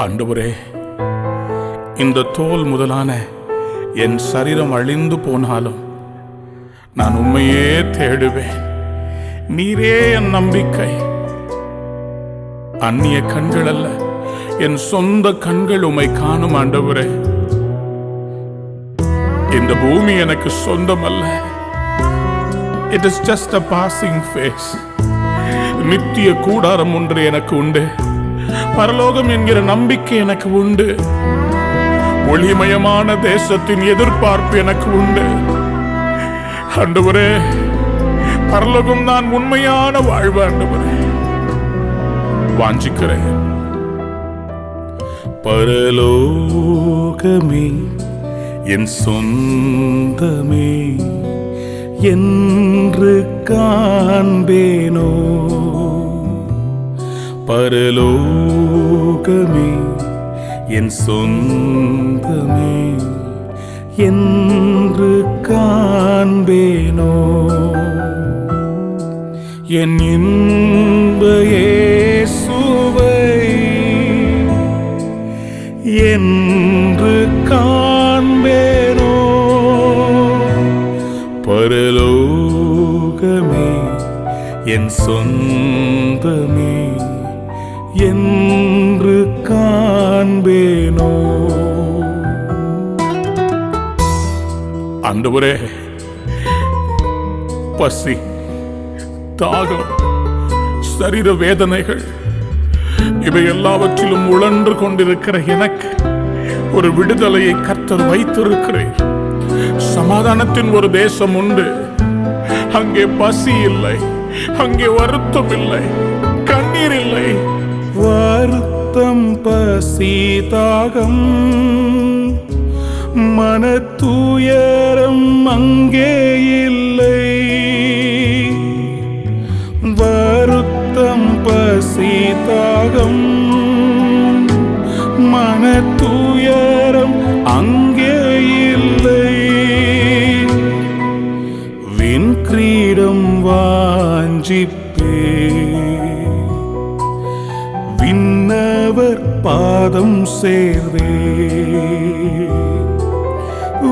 ஆண்டவரே, இந்த தோல் முதலான என் சரீரம் அழிந்து போனாலும் நான் உண்மையே தேடுவேன். நீரே என் நம்பிக்கை. அந்நிய கண்கள் அல்ல, என் சொந்த கண்கள் உம்மை காணும் ஆண்டவரே. இந்த பூமி எனக்கு சொந்தம் அல்ல. It is just a passing phase. நித்திய கூடாரம் ஒன்று எனக்கு உண்டு. பரலோகம் என்கிற நம்பிக்கை எனக்கு உண்டு. ஒளிமயமான தேசத்தின் எதிர்பார்ப்பு எனக்கு உண்டு. ஆண்டவரே, பரலோகம் நான் உண்மையான வாழ்வு ஆண்டவரே வாஞ்சிக்கிறேன். பரலோகமே என் சொந்தமே என்று காண்பேனோ. பரலோகமே என் சொந்தமே என்று காண்பேனோ. என் இன்ப இயேசுவை என்று காண்பேனோ. பரலோகமே என் சொந்தமே என்று காண்பேனோ. ஆண்டவரே, பசி, தாகம், சரீர வேதனைகள் இவை எல்லாவற்றிலும் உழன்று கொண்டிருக்கிற எனக்கு ஒரு விடுதலையை கர்த்தர் வைத்திருக்கிறேன். சமாதானத்தின் ஒரு தேசம் உண்டு. அங்கே பசி இல்லை, அங்கே வருத்தம் இல்லை, கண்ணீர் இல்லை. வருத்தம், பசி, தாகம், மன துயரம் அங்கே இல்லை. வருத்தம், பசி, தாகம், மன துயரம் அங்கே இல்லை. வின் கிரீடம் வாஞ்சிப்பே, விண்ணவர் பாதம் சேர்வே.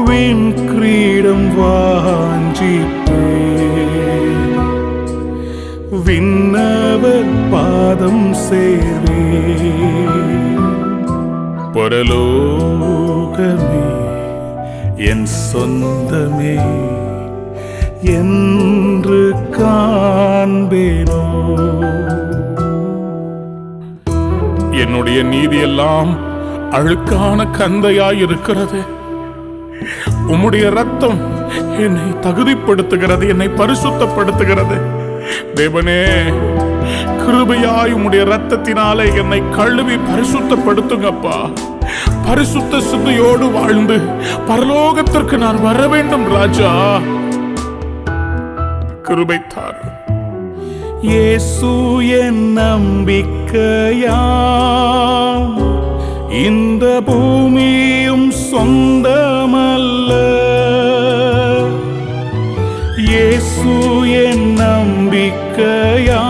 வின் கிரீடம் வாஞ்சிப்பே, விண்ணவர் பாதம் சேர்வே. பரலோகமே என் சொந்தமே என்று காண்பேனோ. என்னுடைய நீதியெல்லாம் அழுக்கான கந்தையாயிருக்கிறது. உம்முடைய ரத்தம் என்னை தகுதிப்படுத்துகிறது, என்னை பரிசுத்தப்படுத்துகிறது. தேவனே, கிருபையாய் உம்முடைய ரத்தத்தினாலே என்னை கழுவி பரிசுத்தப்படுத்துங்கப்பா. பரிசுத்த சுத்தியோடு வாழ்ந்து பரலோகத்திற்கு நான் வர வேண்டும் ராஜா. கிருபை தார். இயேசு என் நம்பிக்கையாம், இந்த பூமியும் சொந்தமல்ல. இயேசு என் நம்பிக்கையாம்,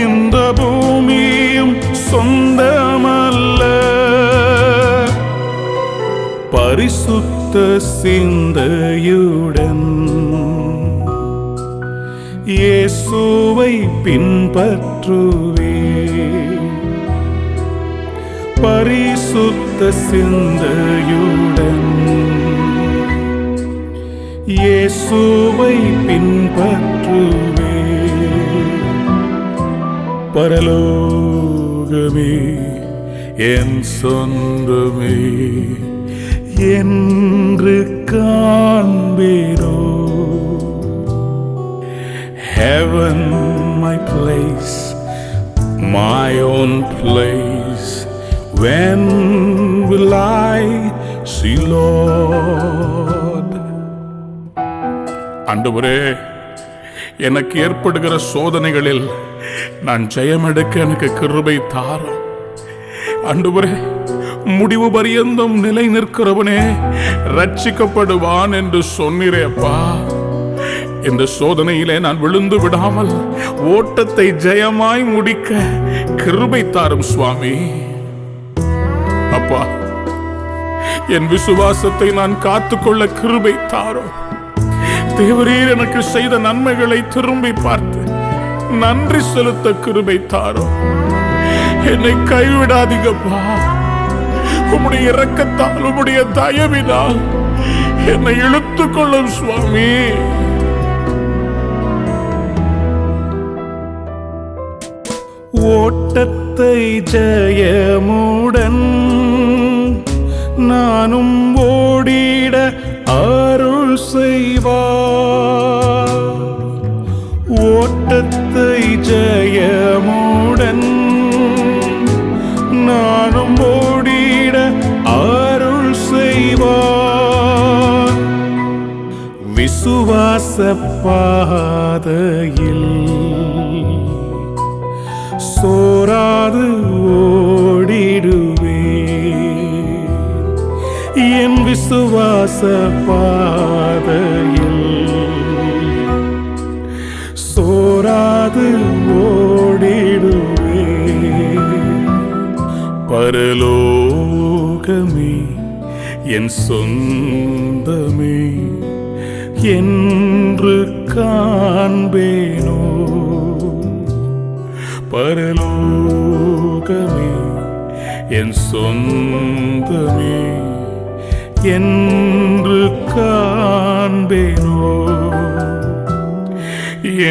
இந்த பூமியும் சொந்தமல்ல. பரிசுத்த சிந்தையுடன் இயேசுவை பின்பற்றுவே. பரிசுத்த சிந்தையுடன் இயேசுவை பின்பற்றுவே. பரலோகமே என் சொந்தமே என்று காண்பேனோ. Heaven my place, my own place. When will I see Lord? ஆண்டவரே, எனக்கு ஏற்படுகிற சோதனைகளில் நான் ஜெயமெடுக்க எனக்கு கிருபை தாரும். ஆண்டவரே, முடிவு பரியந்தம் நிலை நிற்கிறவனே ரட்சிக்கப்படுவான் என்று சொன்னீரேப்பா. இந்த சோதனையிலே நான் விழுந்து விடாமல் ஓட்டத்தை ஜெயமாய் முடிக்க கிருபை தாரும் சுவாமி. அப்பா, என் விசுவாசத்தை நான் காத்துக்கொள்ள கிருபை தாரும். தேவரீர் எனக்கு செய்த நன்மைகளை திரும்பி பார்த்து நன்றி செலுத்த கிருபை தாரும். என்னை கைவிடாதீங்கப்பா. உம்முடைய இரக்கத்தால், உம்முடைய தயவினால் என்னை இழுத்துக் கொள்ளும் சுவாமி. ஓட்டத்தை ஜெயமுடன் நானும் ஓடிட அருள் செய்வார். ஓட்டத்தை ஜெயமுடன் நானும் ஓடிட அருள் செய்வார். விசுவாச பாதையில் சோராது ஓடிடுவே. என் விசுவாச பாதையில் சோராது ஓடிடுவே. பரலோகமே என் சொந்தமே என்று காண்பேனோ. பரலோகமே என் சொந்தமே என்று காண்பேனோ.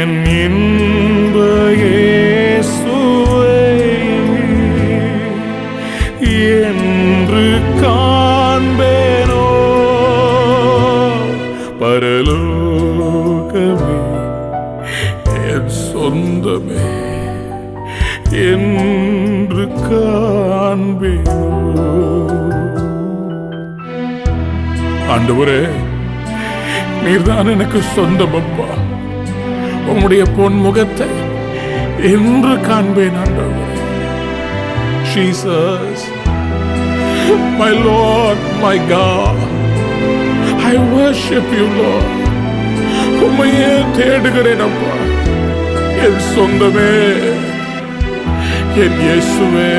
என் இன்ப இயேசுவே என்று காண்பேனோ. பரலோகமே என் சொந்தமே என்று காண்பேனோ. ஆண்டவரே, நீர்தான் எனக்கு சொந்தம் அப்பா. உம்முடைய பொன் முகத்தை என்று காண்பேன் ஆண்டவரே. Jesus, my Lord, my God, I worship you, Lord. உம்மையே தேடுகிறேன் அப்பா. என் சொந்தமே, என் இயேசுவே.